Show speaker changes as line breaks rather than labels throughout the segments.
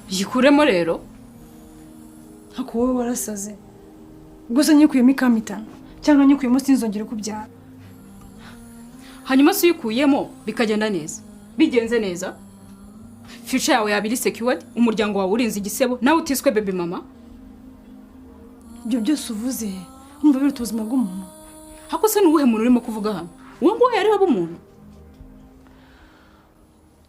yikuremo rero
hako wowe warasaze gusa nyikuyemo ikamitana cyangwa nyikuyemo sinzongere kubyara
hanyuma se uyikuyemo bikagenda neza bigenze neza future yawe yabiri secured umuryango wawe urinze igisebo nawe utiswe baby mama
ibyo byose uvuze umva biruta ubuzima bw'umuntu
hako se nuwuhe muntu urimo kuvuga hano uwo ngo yari abo umuntu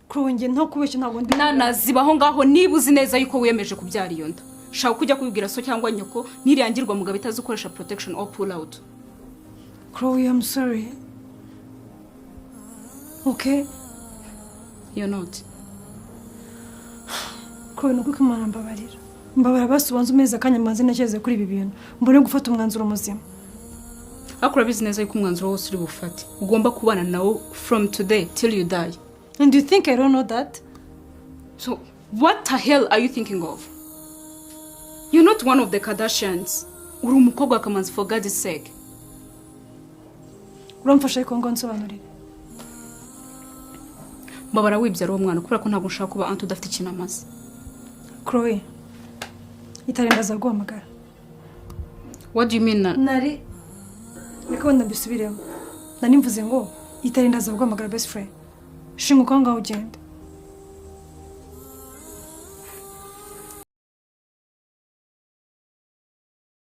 kurongera nta kubeshya ntabwo ndi
nanazibaho ngaho niba uzi neza yuko wiyemeje kubyara iyo nda shaka kujya kubibwira so cyangwa nyoko niriyangirwa mugabo itazi ukoresha protection or pull out.
Chloe, I'm sorry. Okay?
You're not.
Chloe, nuko Imana mbabarira. Mbabara basubanze umeze akanya maze nakeze kuri ibi bintu. Mbone gufata umwanzuro muzima.
Akora business yuko umwanzuro wose uri bufate. Ugomba kubana nawo from today till you die.
And do you think I don't know that?
So, what the hell are you thinking of? You're not one of the Kardashians. Uri umukobwa kamanzi for God's sake.
Uramfasha ariko ngo nsobanurire.
Mbabara wibyara uwo mwana kubera ko ntabwo ushaka kuba anti udafite ikintu amaze.
Chloe, itarendaza guhamagara.
What do you mean?
Nari reka wenda mbisubiremo. Nani mvuze ngo itarendaza guhamagara best friend. Shinguka ngaho ugende.